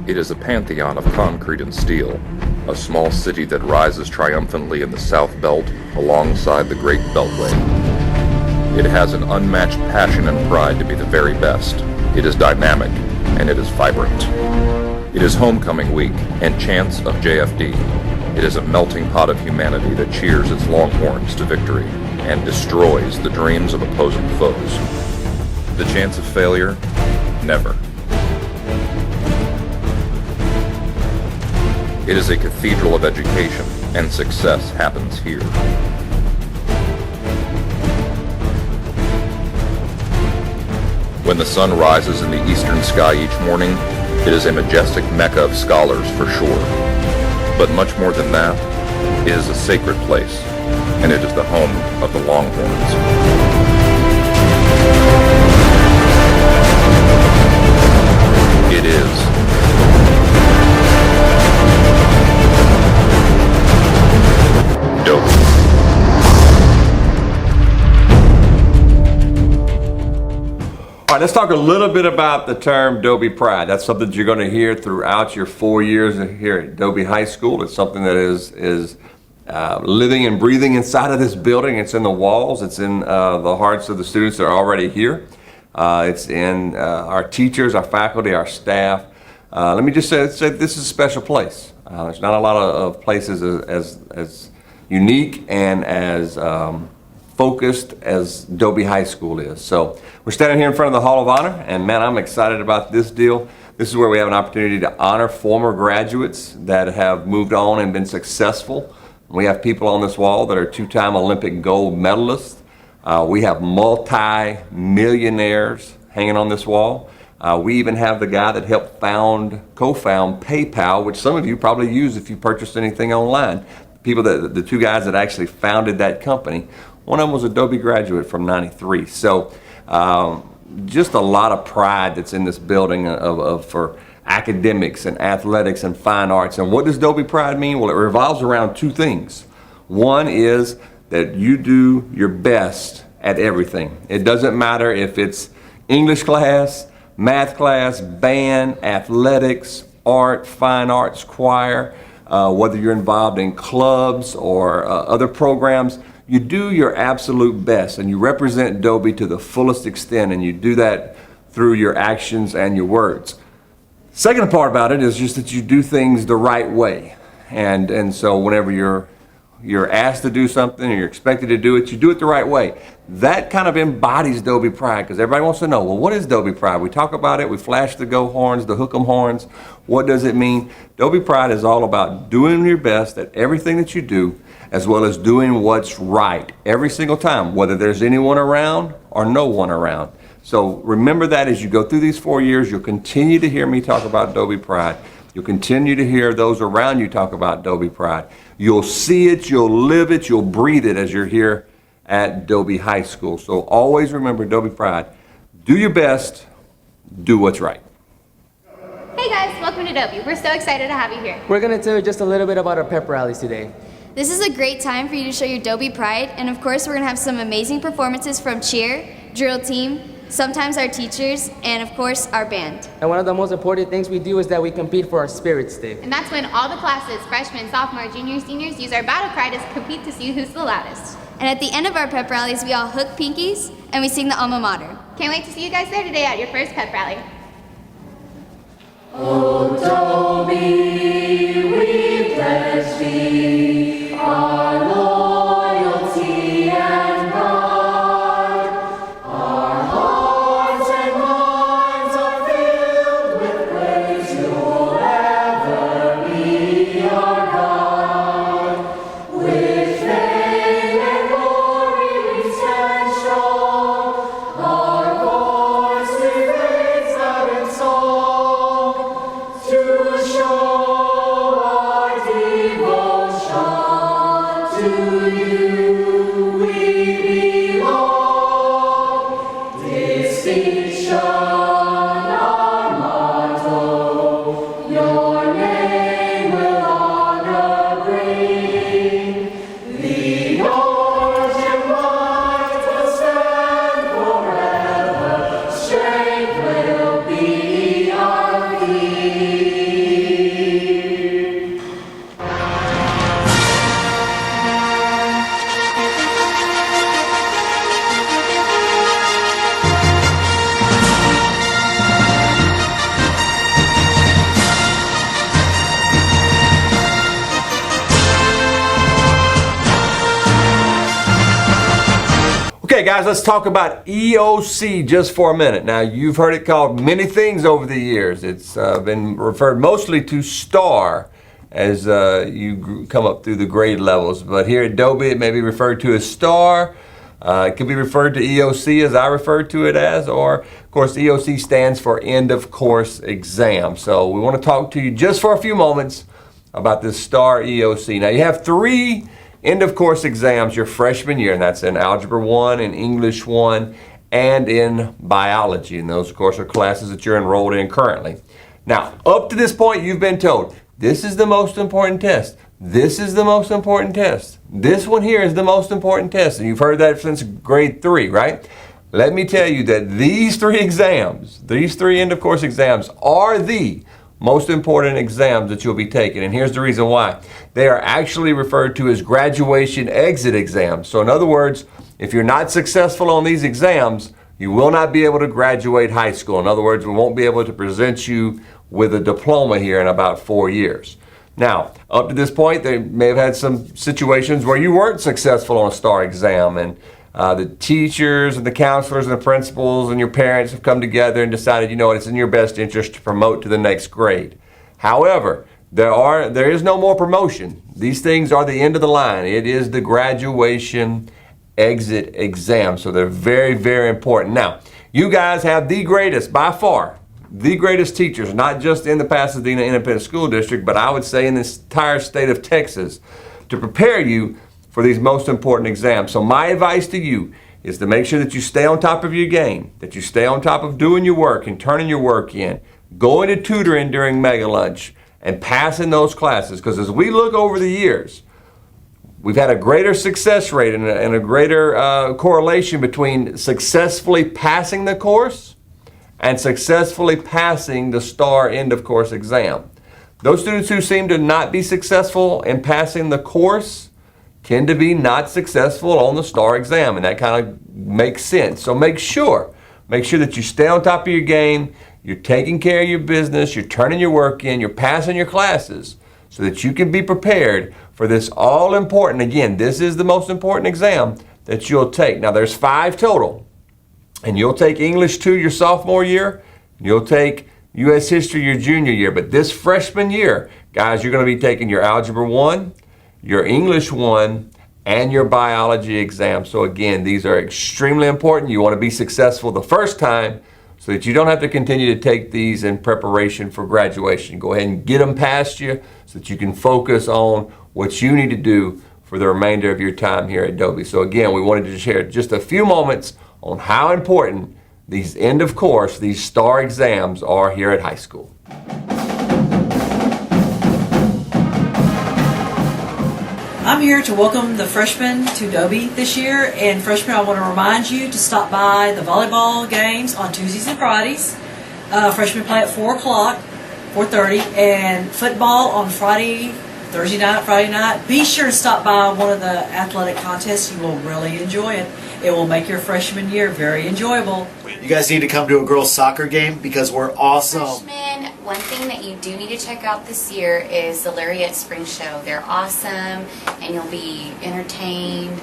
It is a pantheon of concrete and steel, a small city that rises triumphantly in the South Belt alongside the Great Beltway. It has an unmatched passion and pride to be the very best. It is dynamic, and it is vibrant. It is homecoming week and chants of JFD. It is a melting pot of humanity that cheers its Longhorns to victory and destroys the dreams of opposing foes. The chance of failure? Never. It is a cathedral of education, and success happens here. When the sun rises in the eastern sky each morning, it is a majestic mecca of scholars for sure. But much more than that, it is a sacred place, and it is the home of the Longhorns. It is Dobie. All right, let's talk a little bit about the term Dobie Pride. That's something that you're going to hear throughout your 4 years here at Dobie High School. It's something that is living and breathing inside of this building. It's in the walls. It's in the hearts of the students that are already here. It's in our teachers, our faculty, our staff. Let me just say this is a special place. There's not a lot of places as unique and as focused as Dobie High School is. So we're standing here in front of the Hall of Honor, and man, I'm excited about this deal. This is where we have an opportunity to honor former graduates that have moved on and been successful. We have people on this wall that are two-time Olympic gold medalists. We have multi-millionaires hanging on this wall. We even have the guy that helped co-found PayPal, which some of you probably use if you purchased anything online. The two guys that actually founded that company. One of them was a Dobie graduate from '93. So just a lot of pride that's in this building for academics and athletics and fine arts. And what does Dobie Pride mean? Well, it revolves around two things. One is that you do your best at everything. It doesn't matter if it's English class, math class, band, athletics, art, fine arts, choir, whether you're involved in clubs or other programs. You do your absolute best and you represent Dobie to the fullest extent, and you do that through your actions and your words. Second part about it is just that you do things the right way. And so whenever you're asked to do something or you're expected to do it, you do it the right way. That kind of embodies Dobie Pride, because everybody wants to know, well, what is Dobie Pride? We talk about it, we flash the go horns, the hook 'em horns. What does it mean? Dobie Pride is all about doing your best at everything that you do, as well as doing what's right every single time, whether there's anyone around or no one around. So remember that as you go through these 4 years, you'll continue to hear me talk about Dobie Pride. You'll continue to hear those around you talk about Dobie Pride. You'll see it, you'll live it, you'll breathe it as you're here at Dobie High School. So always remember Dobie Pride. Do your best, do what's right. Hey guys, welcome to Dobie. We're so excited to have you here. We're going to tell you just a little bit about our pep rallies today. This is a great time for you to show your Dobie Pride, and of course we're going to have some amazing performances from cheer, drill team, sometimes our teachers, and of course our band. And one of the most important things we do is that we compete for our spirit stick. And that's when all the classes, freshmen, sophomore, juniors, seniors, use our battle cry to compete to see who's the loudest. And at the end of our pep rallies, we all hook pinkies and we sing the alma mater. Can't wait to see you guys there today at your first pep rally. Oh, Dobie, we pledge thee our loyalty and pride. Our hearts and minds are filled with praise. You'll ever be our guide. With fame and glory we stand strong. Our voice we raise out in song to show our devotion. Okay, guys, let's talk about EOC just for a minute. Now, you've heard it called many things over the years. It's been referred mostly to STAR as you come up through the grade levels. But here at Dobie, it may be referred to as STAR. It can be referred to EOC as I refer to it as, or of course EOC stands for End of Course Exam. So we want to talk to you just for a few moments about this STAR EOC. Now you have 3 end of course exams your freshman year, and that's in Algebra 1, in English 1, and in Biology. And those of course are classes that you're enrolled in currently. Now up to this point you've been told, this is the most important test. This is the most important test. This one here is the most important test. And you've heard that since grade 3, right? Let me tell you that these 3 exams, these 3 end of course exams are the most important exams that you'll be taking. And here's the reason why. They are actually referred to as graduation exit exams. So in other words, if you're not successful on these exams, you will not be able to graduate high school. In other words, we won't be able to present you with a diploma here in about 4 years. Now, up to this point, they may have had some situations where you weren't successful on a STAR exam, and the teachers and the counselors and the principals and your parents have come together and decided, you know what, it's in your best interest to promote to the next grade. However, there is no more promotion. These things are the end of the line. It is the graduation exit exam, so they're very, very important. Now, you guys have the greatest, by far, the greatest teachers, not just in the Pasadena Independent School District, but I would say in this entire state of Texas, to prepare you for these most important exams. So my advice to you is to make sure that you stay on top of your game, that you stay on top of doing your work and turning your work in, going to tutoring during Mega Lunch, and passing those classes. Because as we look over the years, we've had a greater success rate and a greater correlation between successfully passing the course and successfully passing the STAR end of course exam. Those students who seem to not be successful in passing the course tend to be not successful on the STAR exam, and that kind of makes sense. So make sure that you stay on top of your game, you're taking care of your business, you're turning your work in, you're passing your classes so that you can be prepared for this all important, again, this is the most important exam that you'll take. Now there's 5 total. And you'll take English 2 your sophomore year, you'll take U.S. History your junior year. But this freshman year, guys, you're going to be taking your Algebra 1, your English 1, and your Biology exam. So again, these are extremely important. You want to be successful the first time so that you don't have to continue to take these in preparation for graduation. Go ahead and get them past you so that you can focus on what you need to do for the remainder of your time here at Dobie. So again, we wanted to share just a few moments on how important these end of course, these STAR exams are here at high school. I'm here to welcome the freshmen to Dobie this year, and freshmen, I want to remind you to stop by the volleyball games on Tuesdays and Fridays. Freshmen play at 4 o'clock, 4:30, and football on Friday, Thursday night, Friday night. Be sure to stop by one of the athletic contests. You will really enjoy it. It will make your freshman year very enjoyable. You guys need to come to a girls' soccer game because we're awesome. Freshmen, one thing that you do need to check out this year is the Lariat Spring Show. They're awesome and you'll be entertained.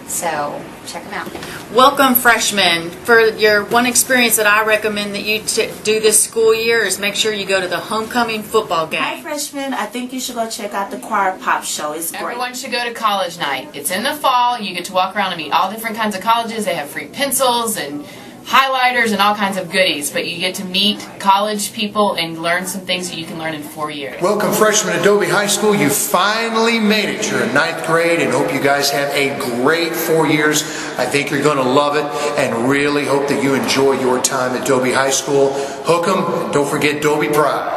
So check them out. Welcome freshmen. For your one experience that I recommend that you do this school year is make sure you go to the homecoming football game. Hi freshmen, I think you should go check out the Choir Pop Show. It's great. Everyone should go to college night. It's in the fall. You get to walk around and meet all different kinds of colleges. They have free pencils and highlighters and all kinds of goodies, but you get to meet college people and learn some things that you can learn in 4 years. Welcome freshmen to Dobie High School. You finally made it. You're in 9th grade and hope you guys have a great 4 years. I think you're going to love it and really hope that you enjoy your time at Dobie High School. Hook 'em. Don't forget Dobie Pride.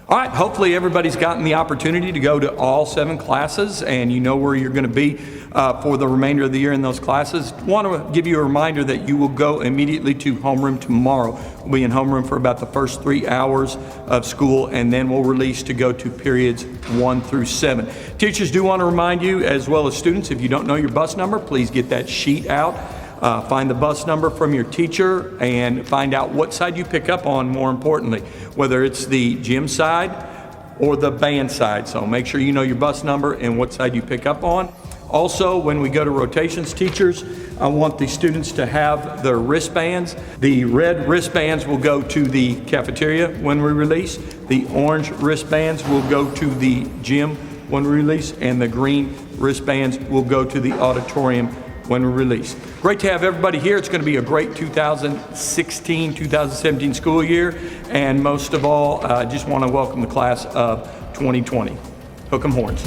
All right, hopefully everybody's gotten the opportunity to go to all 7 classes and you know where you're going to be for the remainder of the year in those classes. I want to give you a reminder that you will go immediately to homeroom tomorrow. We'll be in homeroom for about the first 3 hours of school, and then we'll release to go to periods 1 through 7. Teachers do want to remind you, as well as students, if you don't know your bus number, please get that sheet out. Find the bus number from your teacher and find out what side you pick up on, more importantly, whether it's the gym side or the band side. So make sure you know your bus number and what side you pick up on. Also, when we go to rotations, teachers, I want the students to have their wristbands. The red wristbands will go to the cafeteria when we release. The orange wristbands will go to the gym when we release, and the green wristbands will go to the auditorium when we release. Great to have everybody here. It's going to be a great 2016-2017 school year, and most of all, I just want to welcome the class of 2020. Hook 'em horns.